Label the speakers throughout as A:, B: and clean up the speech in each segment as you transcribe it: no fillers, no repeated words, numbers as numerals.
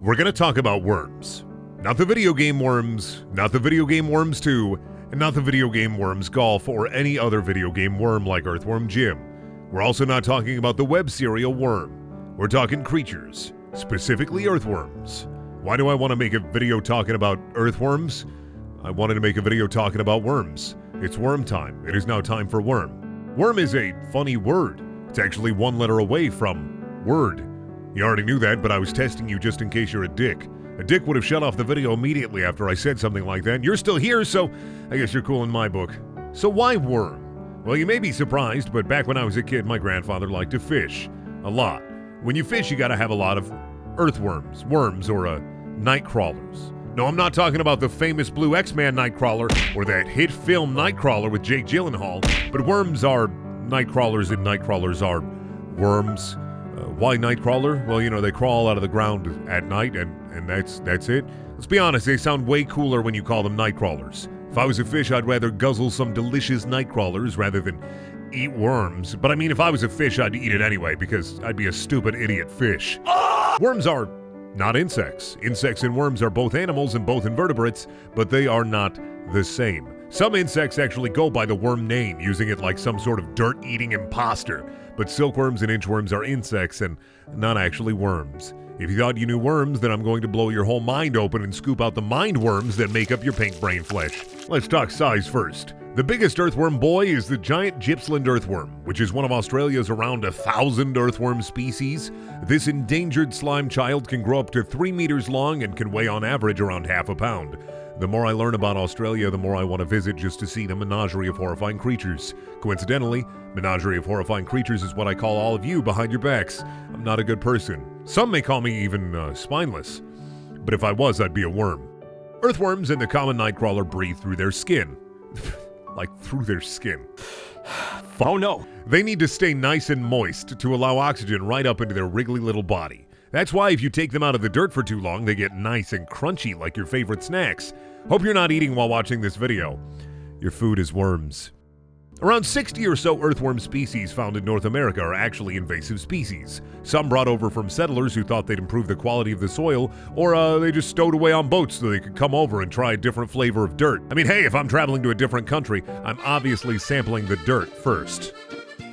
A: We're going to talk about worms. Not the video game worms, not the video game Worms 2, and not the video game Worms Golf or any other video game worm like Earthworm Jim. We're also not talking about the web serial Worm. We're talking creatures, specifically earthworms. Why do I want to make a video talking about earthworms? I wanted to make a video talking about worms. It's worm time. It is now time for worm. Worm is a funny word. It's actually one letter away from word. You already knew that, but I was testing you just in case you're a dick. A dick would have shut off the video immediately after I said something like that. You're still here, so I guess you're cool in my book. So why worm? Well, you may be surprised, but back when I was a kid, my grandfather liked to fish. A lot. When you fish, you gotta have a lot of earthworms, worms, or night crawlers. No, I'm not talking about the famous blue X-Man Nightcrawler or that hit film Nightcrawler with Jake Gyllenhaal, but worms are nightcrawlers and nightcrawlers are worms. Why Nightcrawler? Well, you know, they crawl out of the ground at night, and that's it. Let's be honest, they sound way cooler when you call them Nightcrawlers. If I was a fish, I'd rather guzzle some delicious Nightcrawlers rather than eat worms. But I mean, if I was a fish, I'd eat it anyway, because I'd be a stupid idiot fish. Worms are not insects. Insects and worms are both animals and both invertebrates, but they are not the same. Some insects actually go by the worm name, using it like some sort of dirt-eating imposter. But silkworms and inchworms are insects and not actually worms. If you thought you knew worms, then I'm going to blow your whole mind open and scoop out the mind worms that make up your pink brain flesh. Let's talk size first. The biggest earthworm boy is the giant Gippsland earthworm, which is one of Australia's around 1,000 earthworm species. This endangered slime child can grow up to 3 meters long and can weigh on average around half a pound. The more I learn about Australia, the more I want to visit just to see the menagerie of horrifying creatures. Coincidentally, menagerie of horrifying creatures is what I call all of you behind your backs. I'm not a good person. Some may call me even spineless. But if I was, I'd be a worm. Earthworms and the common nightcrawler breathe through their skin. Like through their skin.
B: Oh no!
A: They need to stay nice and moist to allow oxygen right up into their wriggly little body. That's why if you take them out of the dirt for too long, they get nice and crunchy like your favorite snacks. Hope you're not eating while watching this video. Your food is worms. Around 60 or so earthworm species found in North America are actually invasive species. Some brought over from settlers who thought they'd improve the quality of the soil, or they just stowed away on boats so they could come over and try a different flavor of dirt. I mean, hey, if I'm traveling to a different country, I'm obviously sampling the dirt first.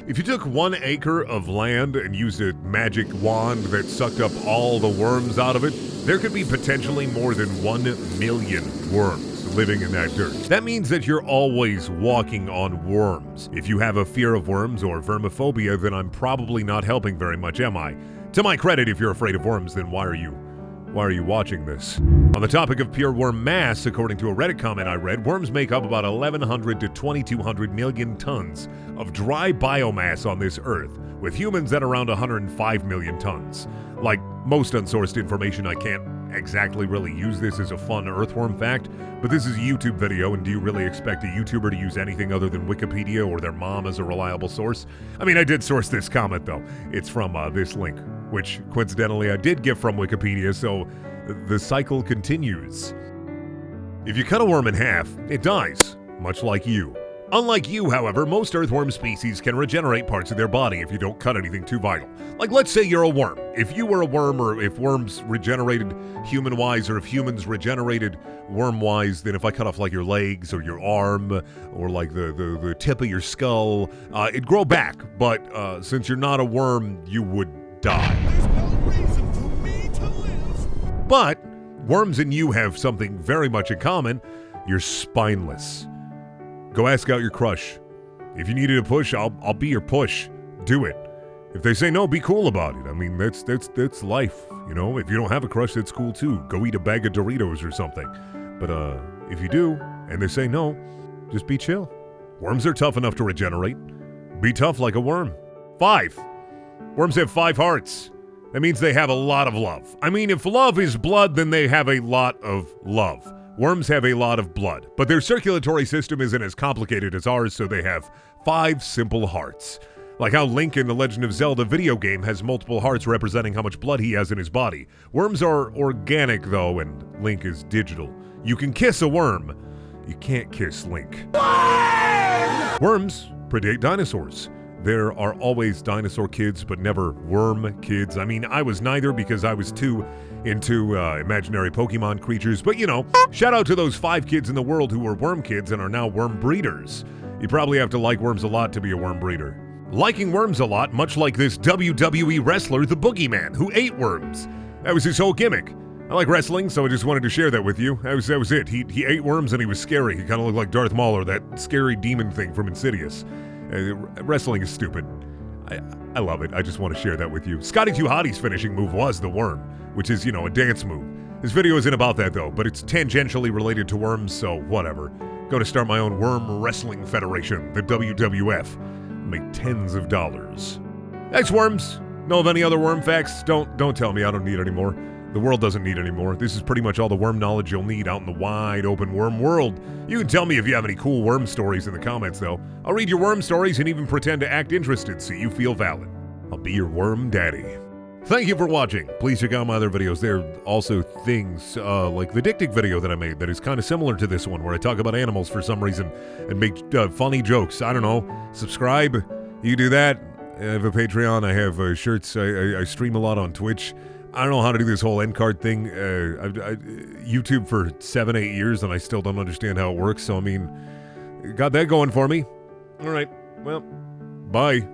A: If you took 1 acre of land and used a magic wand that sucked up all the worms out of it, there could be potentially more than 1 million worms living in that dirt. That means that you're always walking on worms. If you have a fear of worms or vermophobia, then I'm probably not helping very much, am I? To my credit, if you're afraid of worms, then why are you watching this? On the topic of pure worm mass, according to a Reddit comment I read, worms make up about 1,100 to 2,200 million tons of dry biomass on this earth, with humans at around 105 million tons. Like most unsourced information, I can't exactly really use this as a fun earthworm fact, but this is a YouTube video, and do you really expect a YouTuber to use anything other than Wikipedia or their mom as a reliable source? I mean, I did source this comment though. It's from this link, which coincidentally I did get from Wikipedia, so the cycle continues. If you cut a worm in half, it dies, much like you. Unlike you, however, most earthworm species can regenerate parts of their body if you don't cut anything too vital. Like, let's say you're a worm. If you were a worm, or if worms regenerated human-wise, or if humans regenerated worm-wise, then if I cut off like your legs or your arm or like the tip of your skull, it'd grow back. But since you're not a worm, you would die.
C: There's no reason for me to live.
A: But worms and you have something very much in common. You're spineless. Go ask out your crush. If you needed a push, I'll be your push. Do it. If they say no, be cool about it. I mean, that's life, you know? If you don't have a crush, that's cool too. Go eat a bag of Doritos or something. But if you do, and they say no, just be chill. Worms are tough enough to regenerate. Be tough like a worm. 5. Worms have 5 hearts. That means they have a lot of love. I mean, if love is blood, then they have a lot of love. Worms have a lot of blood, but their circulatory system isn't as complicated as ours, so they have 5 simple hearts. Like how Link in the Legend of Zelda video game has multiple hearts representing how much blood he has in his body. Worms are organic, though, and Link is digital. You can kiss a worm. You can't kiss Link. Worms predate dinosaurs. There are always dinosaur kids, but never worm kids. I mean, I was neither because I was too into imaginary Pokemon creatures. But you know, shout out to those 5 kids in the world who were worm kids and are now worm breeders. You probably have to like worms a lot to be a worm breeder. Liking worms a lot, much like this WWE wrestler, the Boogeyman, who ate worms. That was his whole gimmick. I like wrestling, so I just wanted to share that with you. That was it. He ate worms and he was scary. He kind of looked like Darth Mauler, that scary demon thing from Insidious. Wrestling is stupid. I love it. I just want to share that with you. Scotty 2 Hottie's finishing move was the worm, which is, you know, a dance move. This video isn't about that, though, but it's tangentially related to worms, so whatever. Going to start my own worm wrestling federation, the WWF. Make tens of dollars. Thanks, worms. Know of any other worm facts? Don't tell me. I don't need any more. The world doesn't need any more. This is pretty much all the worm knowledge you'll need out in the wide open worm world. You can tell me if you have any cool worm stories in the comments, though. I'll read your worm stories and even pretend to act interested so you feel valid. I'll be your worm daddy. Thank you for watching. Please check out my other videos. There are also things like the Dick Dick video that I made that is kind of similar to this one, where I talk about animals for some reason and make funny jokes. I don't know. Subscribe. You do that. I have a Patreon. I have shirts. I stream a lot on Twitch. I don't know how to do this whole end card thing. I've YouTube for 7-8 years and I still don't understand how it works. So, I mean, got that going for me. All right. Well, bye.